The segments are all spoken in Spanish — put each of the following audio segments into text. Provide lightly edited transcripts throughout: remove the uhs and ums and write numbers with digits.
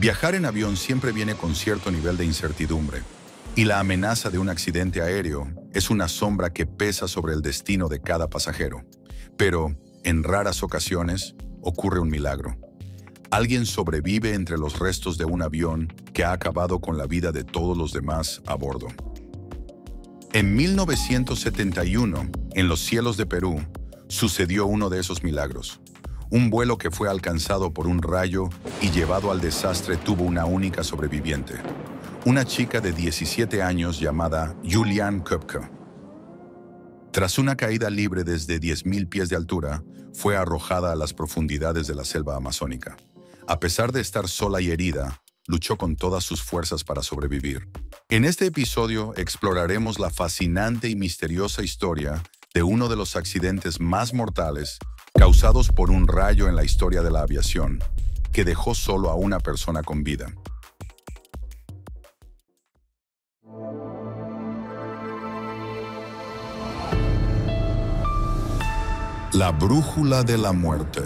Viajar en avión siempre viene con cierto nivel de incertidumbre, y la amenaza de un accidente aéreo es una sombra que pesa sobre el destino de cada pasajero. Pero, en raras ocasiones, ocurre un milagro. Alguien sobrevive entre los restos de un avión que ha acabado con la vida de todos los demás a bordo. En 1971, en los cielos de Perú, sucedió uno de esos milagros. Un vuelo que fue alcanzado por un rayo y llevado al desastre tuvo una única sobreviviente, una chica de 17 años llamada Juliane Köpke. Tras una caída libre desde 10.000 pies de altura, fue arrojada a las profundidades de la selva amazónica. A pesar de estar sola y herida, luchó con todas sus fuerzas para sobrevivir. En este episodio exploraremos la fascinante y misteriosa historia de uno de los accidentes más mortales causados por un rayo en la historia de la aviación, que dejó solo a una persona con vida. La brújula de la muerte.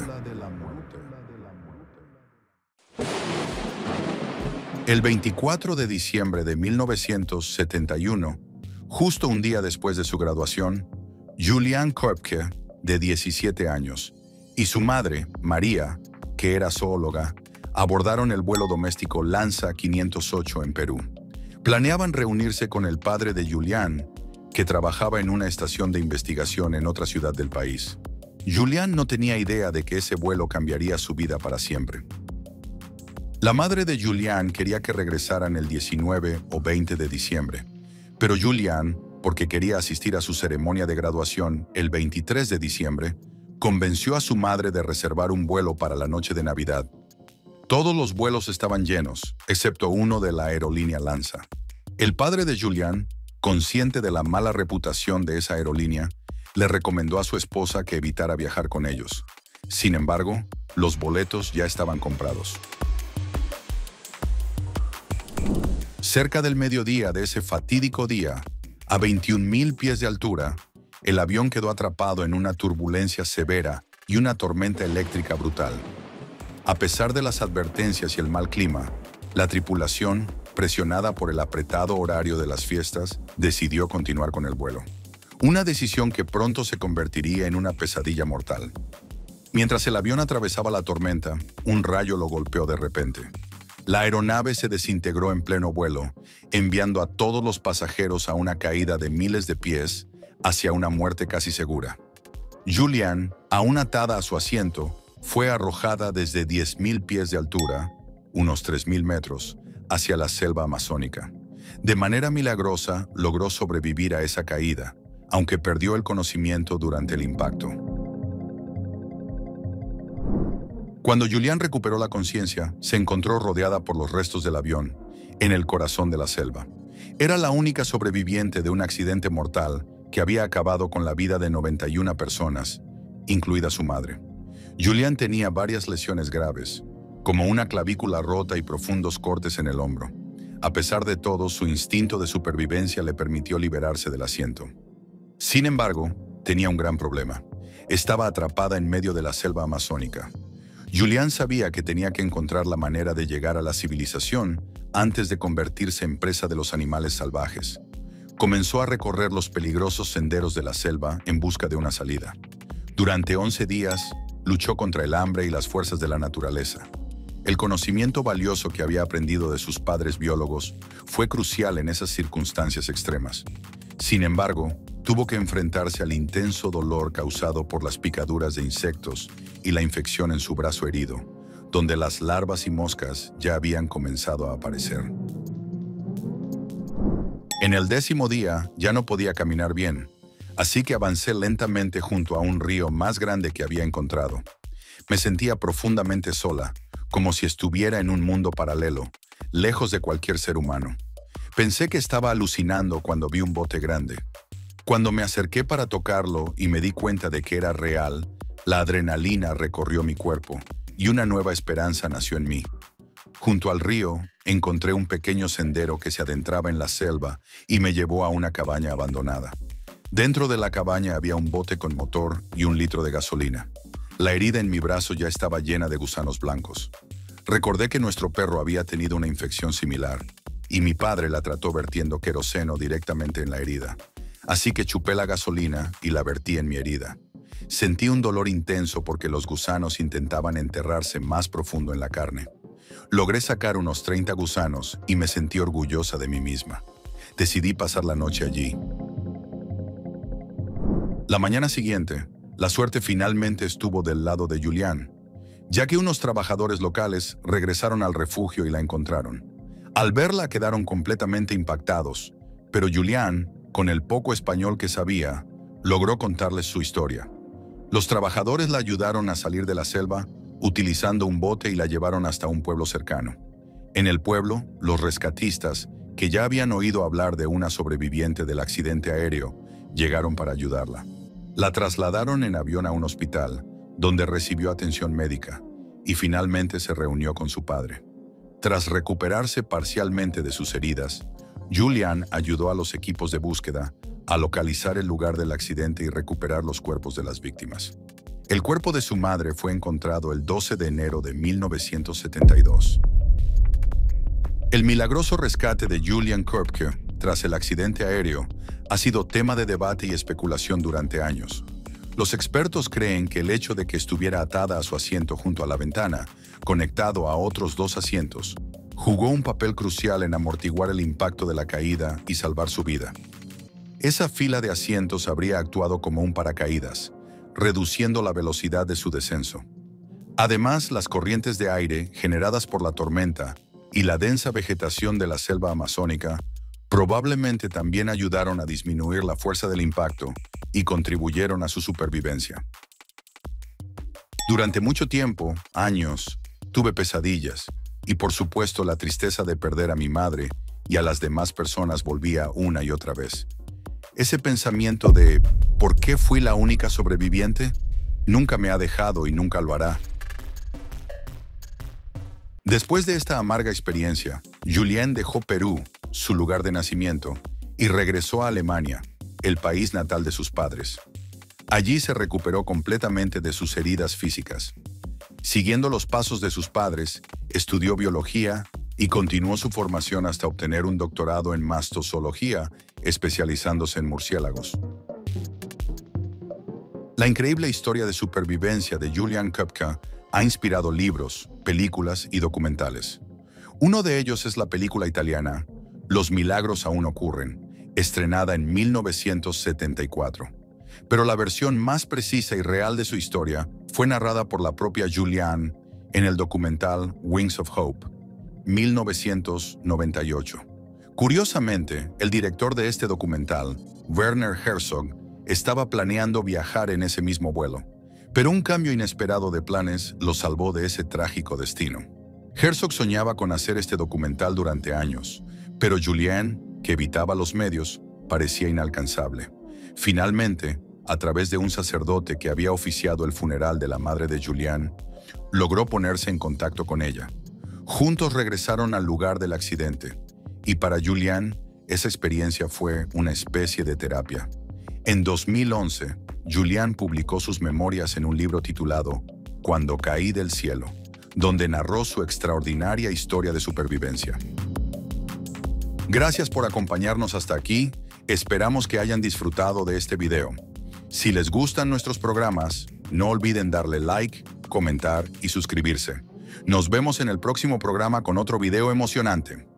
El 24 de diciembre de 1971, justo un día después de su graduación, Juliane Köpke, de 17 años, y su madre, María, que era zoóloga, abordaron el vuelo doméstico Lanza 508 en Perú. Planeaban reunirse con el padre de Juliane, que trabajaba en una estación de investigación en otra ciudad del país. Juliane no tenía idea de que ese vuelo cambiaría su vida para siempre. La madre de Juliane quería que regresaran el 19 o 20 de diciembre, pero Juliane, porque quería asistir a su ceremonia de graduación el 23 de diciembre, convenció a su madre de reservar un vuelo para la noche de Navidad. Todos los vuelos estaban llenos, excepto uno de la aerolínea Lanza. El padre de Juliane, consciente de la mala reputación de esa aerolínea, le recomendó a su esposa que evitara viajar con ellos. Sin embargo, los boletos ya estaban comprados. Cerca del mediodía de ese fatídico día, a 21.000 pies de altura, el avión quedó atrapado en una turbulencia severa y una tormenta eléctrica brutal. A pesar de las advertencias y el mal clima, la tripulación, presionada por el apretado horario de las fiestas, decidió continuar con el vuelo. Una decisión que pronto se convertiría en una pesadilla mortal. Mientras el avión atravesaba la tormenta, un rayo lo golpeó de repente. La aeronave se desintegró en pleno vuelo, enviando a todos los pasajeros a una caída de miles de pies hacia una muerte casi segura. Juliane, aún atada a su asiento, fue arrojada desde 10.000 pies de altura, unos 3.000 metros, hacia la selva amazónica. De manera milagrosa, logró sobrevivir a esa caída, aunque perdió el conocimiento durante el impacto. Cuando Juliane recuperó la conciencia, se encontró rodeada por los restos del avión, en el corazón de la selva. Era la única sobreviviente de un accidente mortal que había acabado con la vida de 91 personas, incluida su madre. Juliane tenía varias lesiones graves, como una clavícula rota y profundos cortes en el hombro. A pesar de todo, su instinto de supervivencia le permitió liberarse del asiento. Sin embargo, tenía un gran problema. Estaba atrapada en medio de la selva amazónica. Juliane sabía que tenía que encontrar la manera de llegar a la civilización antes de convertirse en presa de los animales salvajes. Comenzó a recorrer los peligrosos senderos de la selva en busca de una salida. Durante 11 días, luchó contra el hambre y las fuerzas de la naturaleza. El conocimiento valioso que había aprendido de sus padres biólogos fue crucial en esas circunstancias extremas. Sin embargo, tuvo que enfrentarse al intenso dolor causado por las picaduras de insectos y la infección en su brazo herido, donde las larvas y moscas ya habían comenzado a aparecer. En el 10º día ya no podía caminar bien, así que avancé lentamente junto a un río más grande que había encontrado. Me sentía profundamente sola, como si estuviera en un mundo paralelo, lejos de cualquier ser humano. Pensé que estaba alucinando cuando vi un bote grande. Cuando me acerqué para tocarlo y me di cuenta de que era real, la adrenalina recorrió mi cuerpo y una nueva esperanza nació en mí. Junto al río, encontré un pequeño sendero que se adentraba en la selva y me llevó a una cabaña abandonada. Dentro de la cabaña había un bote con motor y 1 litro de gasolina. La herida en mi brazo ya estaba llena de gusanos blancos. Recordé que nuestro perro había tenido una infección similar y mi padre la trató vertiendo queroseno directamente en la herida. Así que chupé la gasolina y la vertí en mi herida. Sentí un dolor intenso porque los gusanos intentaban enterrarse más profundo en la carne. Logré sacar unos 30 gusanos y me sentí orgullosa de mí misma. Decidí pasar la noche allí. La mañana siguiente, la suerte finalmente estuvo del lado de Julián, ya que unos trabajadores locales regresaron al refugio y la encontraron. Al verla quedaron completamente impactados, pero Julián, con el poco español que sabía, logró contarles su historia. Los trabajadores la ayudaron a salir de la selva utilizando un bote y la llevaron hasta un pueblo cercano. En el pueblo, los rescatistas, que ya habían oído hablar de una sobreviviente del accidente aéreo, llegaron para ayudarla. La trasladaron en avión a un hospital, donde recibió atención médica, y finalmente se reunió con su padre. Tras recuperarse parcialmente de sus heridas, Julián ayudó a los equipos de búsqueda a localizar el lugar del accidente y recuperar los cuerpos de las víctimas. El cuerpo de su madre fue encontrado el 12 de enero de 1972. El milagroso rescate de Julián Körbke tras el accidente aéreo ha sido tema de debate y especulación durante años. Los expertos creen que el hecho de que estuviera atada a su asiento junto a la ventana, conectado a otros 2 asientos, jugó un papel crucial en amortiguar el impacto de la caída y salvar su vida. Esa fila de asientos habría actuado como un paracaídas, reduciendo la velocidad de su descenso. Además, las corrientes de aire generadas por la tormenta y la densa vegetación de la selva amazónica probablemente también ayudaron a disminuir la fuerza del impacto y contribuyeron a su supervivencia. Durante mucho tiempo, años, tuve pesadillas y por supuesto la tristeza de perder a mi madre y a las demás personas volvía una y otra vez. Ese pensamiento de ¿por qué fui la única sobreviviente? Nunca me ha dejado y nunca lo hará. Después de esta amarga experiencia, Julián dejó Perú, su lugar de nacimiento, y regresó a Alemania, el país natal de sus padres. Allí se recuperó completamente de sus heridas físicas. Siguiendo los pasos de sus padres, estudió biología y continuó su formación hasta obtener un doctorado en mastozoología, especializándose en murciélagos. La increíble historia de supervivencia de Julián Körbke ha inspirado libros, películas y documentales. Uno de ellos es la película italiana Los milagros aún ocurren, estrenada en 1974. Pero la versión más precisa y real de su historia fue narrada por la propia Julián en el documental Wings of Hope, 1998. Curiosamente, el director de este documental, Werner Herzog, estaba planeando viajar en ese mismo vuelo, pero un cambio inesperado de planes lo salvó de ese trágico destino. Herzog soñaba con hacer este documental durante años, pero Julián, que evitaba los medios, parecía inalcanzable. Finalmente, a través de un sacerdote que había oficiado el funeral de la madre de Julián, logró ponerse en contacto con ella. Juntos regresaron al lugar del accidente, y para Julián, esa experiencia fue una especie de terapia. En 2011, Julián publicó sus memorias en un libro titulado Cuando caí del cielo, donde narró su extraordinaria historia de supervivencia. Gracias por acompañarnos hasta aquí. Esperamos que hayan disfrutado de este video. Si les gustan nuestros programas, no olviden darle like, comentar y suscribirse. Nos vemos en el próximo programa con otro video emocionante.